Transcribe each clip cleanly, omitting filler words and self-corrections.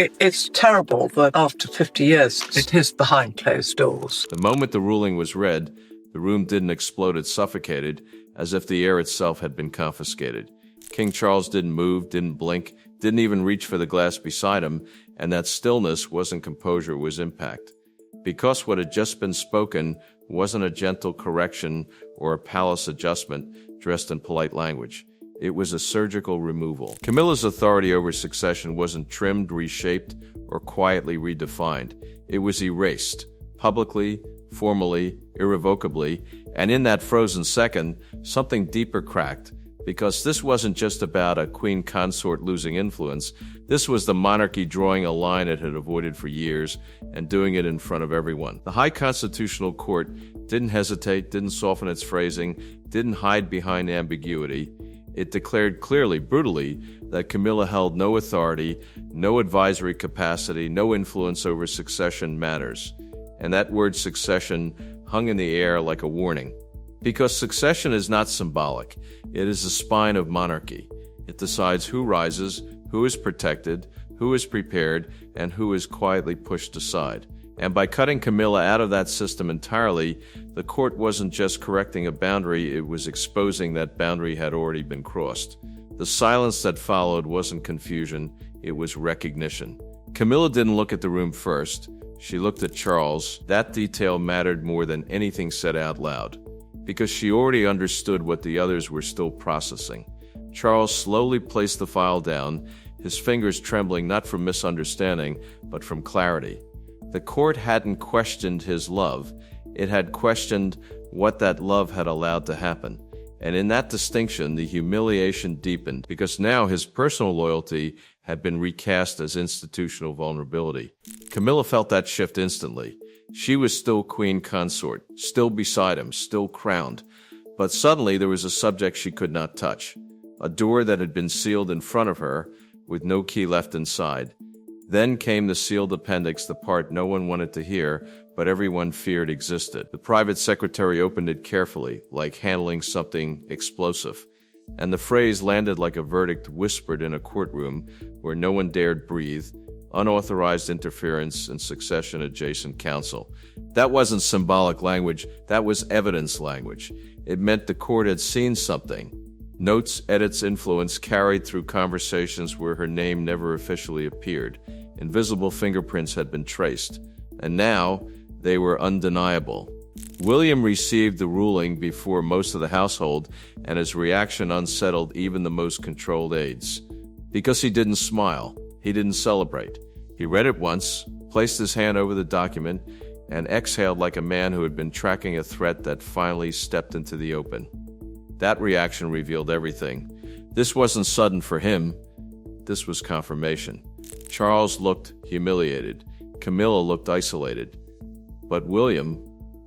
It's terrible that after 50 years, it is behind closed doors. The moment the ruling was read, the room didn't explode, it suffocated, as if the air itself had been confiscated. King Charles didn't move, didn't blink, didn't even reach for the glass beside him, and that stillness wasn't composure, it was impact. Because what had just been spoken wasn't a gentle correction or a palace adjustment dressed in polite language. It was a surgical removal. Camilla's authority over succession wasn't trimmed, reshaped, or quietly redefined. It was erased, publicly, formally, irrevocably, and in that frozen second, something deeper cracked. Because this wasn't just about a queen consort losing influence. This was the monarchy drawing a line it had avoided for years and doing it in front of everyone. The High Constitutional Court didn't hesitate, didn't soften its phrasing, didn't hide behind ambiguity. It declared clearly, brutally, that Camilla held no authority, no advisory capacity, no influence over succession matters. And that word succession hung in the air like a warning. Because succession is not symbolic. It is the spine of monarchy. It decides who rises, who is protected, who is prepared, and who is quietly pushed aside. And by cutting Camilla out of that system entirely, the court wasn't just correcting a boundary, it was exposing that boundary had already been crossed. The silence that followed wasn't confusion, it was recognition. Camilla didn't look at the room first. She looked at Charles. That detail mattered more than anything said out loud, because she already understood what the others were still processing. Charles slowly placed the file down, his fingers trembling not from misunderstanding, but from clarity. The court hadn't questioned his love. It had questioned what that love had allowed to happen. And in that distinction, the humiliation deepened, because now his personal loyalty had been recast as institutional vulnerability. Camilla felt that shift instantly. She was still queen consort, still beside him, still crowned. But suddenly there was a subject she could not touch. A door that had been sealed in front of her, with no key left inside. Then came the sealed appendix, the part no one wanted to hear, but everyone feared existed. The private secretary opened it carefully, like handling something explosive. And the phrase landed like a verdict whispered in a courtroom where no one dared breathe: unauthorized interference in succession-adjacent counsel. That wasn't symbolic language, that was evidence language. It meant the court had seen something. Notes, edits, influence carried through conversations where her name never officially appeared. Invisible fingerprints had been traced, and now they were undeniable. William received the ruling before most of the household, and his reaction unsettled even the most controlled aides. Because he didn't smile, he didn't celebrate. He read it once, placed his hand over the document, and exhaled like a man who had been tracking a threat that finally stepped into the open. That reaction revealed everything. This wasn't sudden for him. This was confirmation. Charles looked humiliated. Camilla looked isolated. But William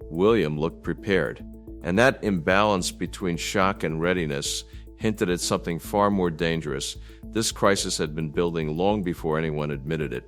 looked prepared. And that imbalance between shock and readiness hinted at something far more dangerous. This crisis had been building long before anyone admitted it.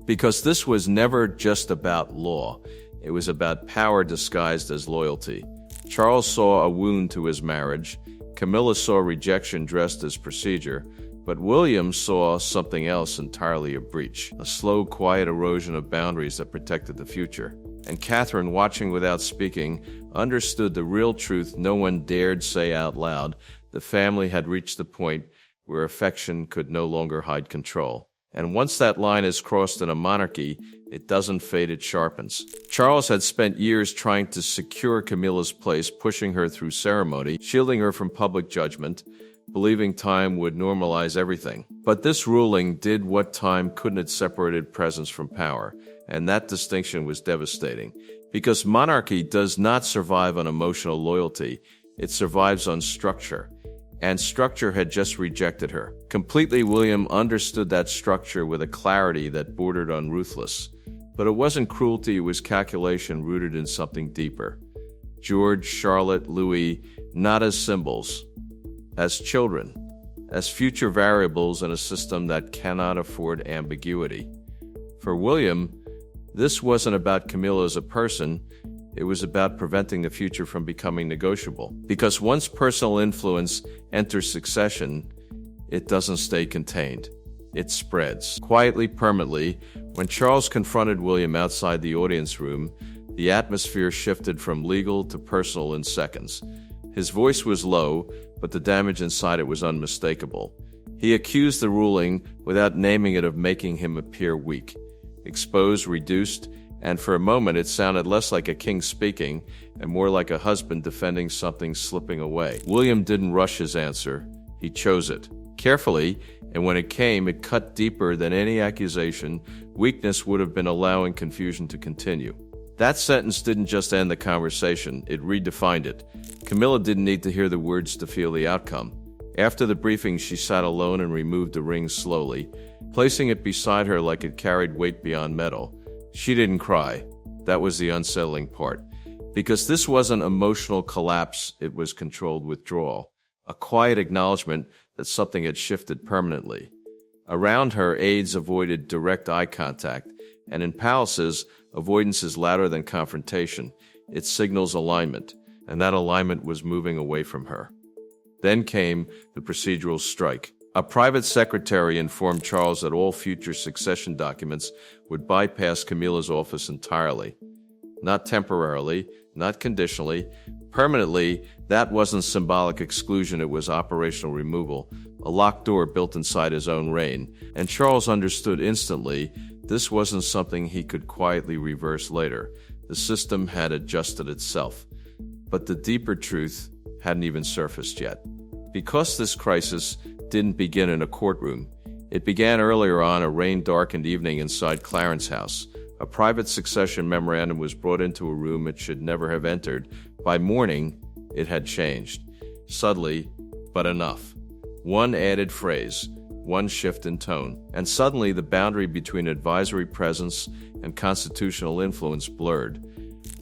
Because this was never just about law. It was about power disguised as loyalty. Charles saw a wound to his marriage. Camilla saw rejection dressed as procedure. But William saw something else entirely: a breach, a slow, quiet erosion of boundaries that protected the future. And Catherine, watching without speaking, understood the real truth no one dared say out loud. The family had reached the point where affection could no longer hide control. And once that line is crossed in a monarchy, it doesn't fade, it sharpens. Charles had spent years trying to secure Camilla's place, pushing her through ceremony, shielding her from public judgment, believing time would normalize everything. But this ruling did what time couldn't. It separated presence from power, and that distinction was devastating. Because monarchy does not survive on emotional loyalty, it survives on structure. And structure had just rejected her. Completely, William understood that structure with a clarity that bordered on ruthless. But it wasn't cruelty, it was calculation rooted in something deeper. George, Charlotte, Louis, not as symbols, as children, as future variables in a system that cannot afford ambiguity. For William, this wasn't about Camilla as a person, it was about preventing the future from becoming negotiable. Because once personal influence enters succession, it doesn't stay contained. it spreads. Quietly, permanently, when Charles confronted William outside the audience room, the atmosphere shifted from legal to personal in seconds. His voice was low, but the damage inside it was unmistakable. He accused the ruling without naming it of making him appear weak, exposed, reduced, and for a moment it sounded less like a king speaking and more like a husband defending something slipping away. William didn't rush his answer. He chose it carefully, and when it came, it cut deeper than any accusation. Weakness would have been allowing confusion to continue. That sentence didn't just end the conversation, it redefined it. Camilla didn't need to hear the words to feel the outcome. After the briefing, she sat alone and removed the ring slowly, placing it beside her like it carried weight beyond metal. She didn't cry. That was the unsettling part. Because this wasn't emotional collapse, it was controlled withdrawal. A quiet acknowledgement that something had shifted permanently. Around her, aides avoided direct eye contact, and in palaces, avoidance is louder than confrontation. It signals alignment, and that alignment was moving away from her. Then came the procedural strike. A private secretary informed Charles that all future succession documents would bypass Camilla's office entirely. Not temporarily, not conditionally, permanently. That wasn't symbolic exclusion, it was operational removal, a locked door built inside his own reign. And Charles understood instantly this wasn't something he could quietly reverse later. The system had adjusted itself. But the deeper truth hadn't even surfaced yet. Because this crisis didn't begin in a courtroom, it began earlier on a rain-darkened evening inside Clarence's house. A private succession memorandum was brought into a room it should never have entered. By morning, it had changed. Subtly, but enough. One added phrase, one shift in tone, and suddenly the boundary between advisory presence and constitutional influence blurred.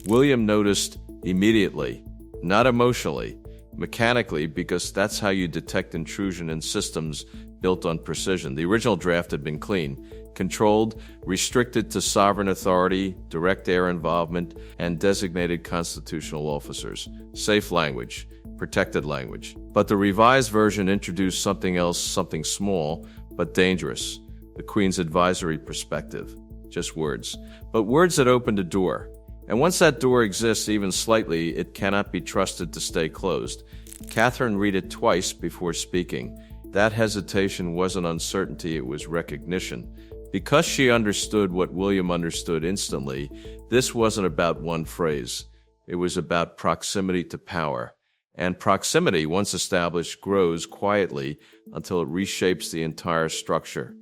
William noticed immediately, not emotionally, mechanically, because that's how you detect intrusion in systems built on precision. The original draft had been clean, controlled, restricted to sovereign authority, direct heir involvement, and designated constitutional officers. Safe language, protected language. But the revised version introduced something else, something small, but dangerous. The Queen's advisory perspective. Just words. But words that opened a door. And once that door exists even slightly, it cannot be trusted to stay closed. Catherine read it twice before speaking. That hesitation wasn't uncertainty, it was recognition. Because she understood what William understood instantly, this wasn't about one phrase. It was about proximity to power. And proximity, once established, grows quietly until it reshapes the entire structure.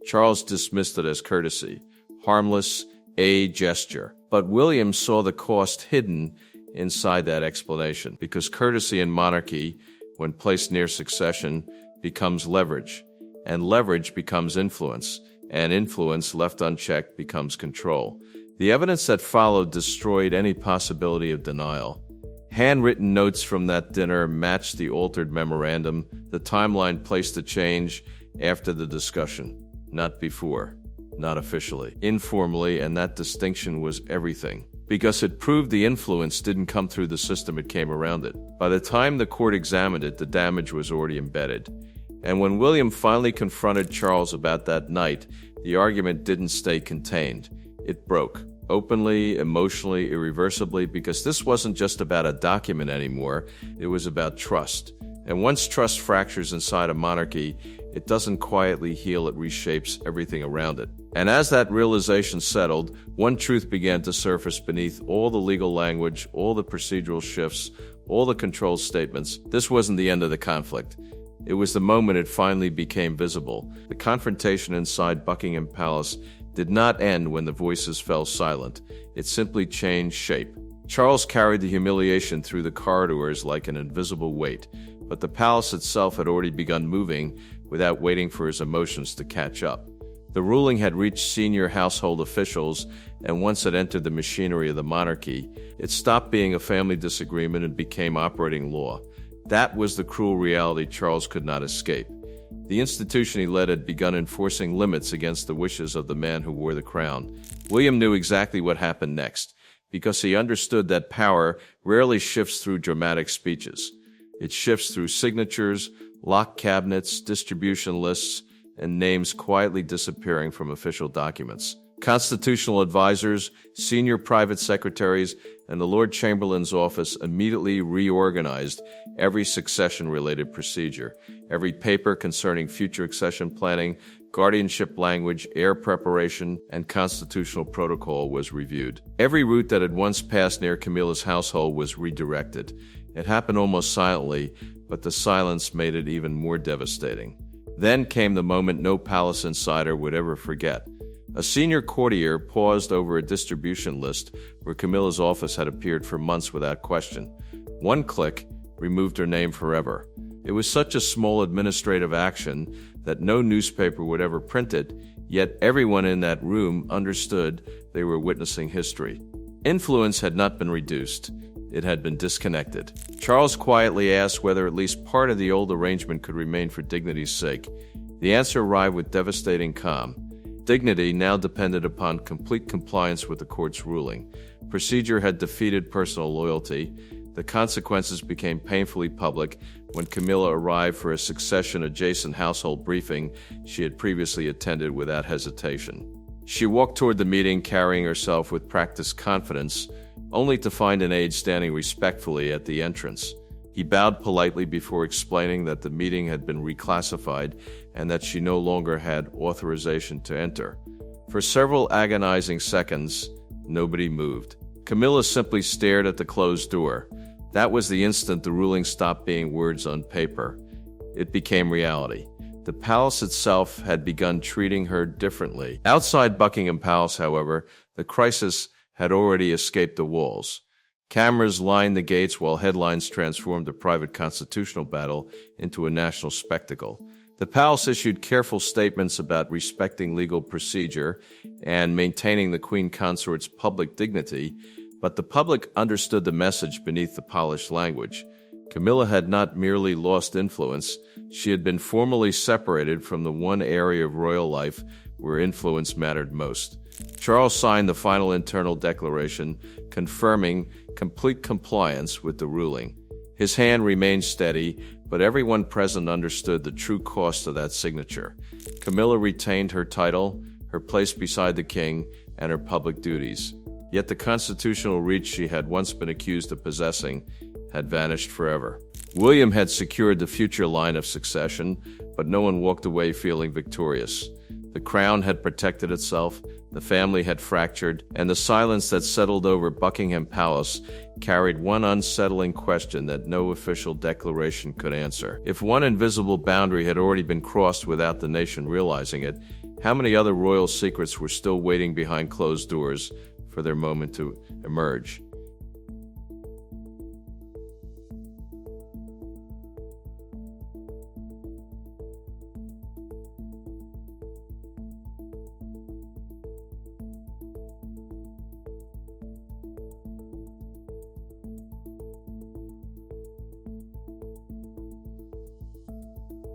Charles dismissed it as courtesy, harmless, a gesture. But William saw the cost hidden inside that explanation, because courtesy in monarchy, when placed near succession, becomes leverage, and leverage becomes influence, and influence left unchecked becomes control. The evidence that followed destroyed any possibility of denial. Handwritten notes from that dinner matched the altered memorandum. The timeline placed the change after the discussion, not before. Not officially, informally, and that distinction was everything. Because it proved the influence didn't come through the system, it came around it. By the time the court examined it, the damage was already embedded. And when William finally confronted Charles about that night, the argument didn't stay contained. It broke. Openly, emotionally, irreversibly, because this wasn't just about a document anymore, it was about trust. And once trust fractures inside a monarchy, it doesn't quietly heal, it reshapes everything around it. And as that realization settled, one truth began to surface beneath all the legal language, all the procedural shifts, all the control statements. This wasn't the end of the conflict. It was the moment it finally became visible. The confrontation inside Buckingham Palace did not end when the voices fell silent. It simply changed shape. Charles carried the humiliation through the corridors like an invisible weight, but the palace itself had already begun moving without waiting for his emotions to catch up. The ruling had reached senior household officials, and once it entered the machinery of the monarchy, it stopped being a family disagreement and became operating law. That was the cruel reality Charles could not escape. The institution he led had begun enforcing limits against the wishes of the man who wore the crown. William knew exactly what happened next, because he understood that power rarely shifts through dramatic speeches. It shifts through signatures, locked cabinets, distribution lists, and names quietly disappearing from official documents. Constitutional advisors, senior private secretaries, and the Lord Chamberlain's office immediately reorganized every succession-related procedure. Every paper concerning future accession planning, guardianship language, heir preparation, and constitutional protocol was reviewed. Every route that had once passed near Camilla's household was redirected. It happened almost silently, but the silence made it even more devastating. Then came the moment no palace insider would ever forget. A senior courtier paused over a distribution list where Camilla's office had appeared for months without question. One click removed her name forever. It was such a small administrative action that no newspaper would ever print it, yet everyone in that room understood they were witnessing history. Influence had not been reduced. It had been disconnected. Charles quietly asked whether at least part of the old arrangement could remain for dignity's sake. The answer arrived with devastating calm. Dignity now depended upon complete compliance with the court's ruling. Procedure had defeated personal loyalty. The consequences became painfully public when Camilla arrived for a succession-adjacent household briefing she had previously attended without hesitation. She walked toward the meeting carrying herself with practiced confidence, only to find an aide standing respectfully at the entrance. He bowed politely before explaining that the meeting had been reclassified and that she no longer had authorization to enter. For several agonizing seconds, nobody moved. Camilla simply stared at the closed door. That was the instant the ruling stopped being words on paper. It became reality. The palace itself had begun treating her differently. Outside Buckingham Palace, however, the crisis had already escaped the walls. Cameras lined the gates while headlines transformed a private constitutional battle into a national spectacle. The palace issued careful statements about respecting legal procedure and maintaining the Queen Consort's public dignity, but the public understood the message beneath the polished language. Camilla had not merely lost influence, she had been formally separated from the one area of royal life where influence mattered most. Charles signed the final internal declaration, confirming complete compliance with the ruling. His hand remained steady, but everyone present understood the true cost of that signature. Camilla retained her title, her place beside the king, and her public duties. Yet the constitutional reach she had once been accused of possessing had vanished forever. William had secured the future line of succession, but no one walked away feeling victorious. The crown had protected itself, the family had fractured, and the silence that settled over Buckingham Palace carried one unsettling question that no official declaration could answer. If one invisible boundary had already been crossed without the nation realizing it, how many other royal secrets were still waiting behind closed doors for their moment to emerge?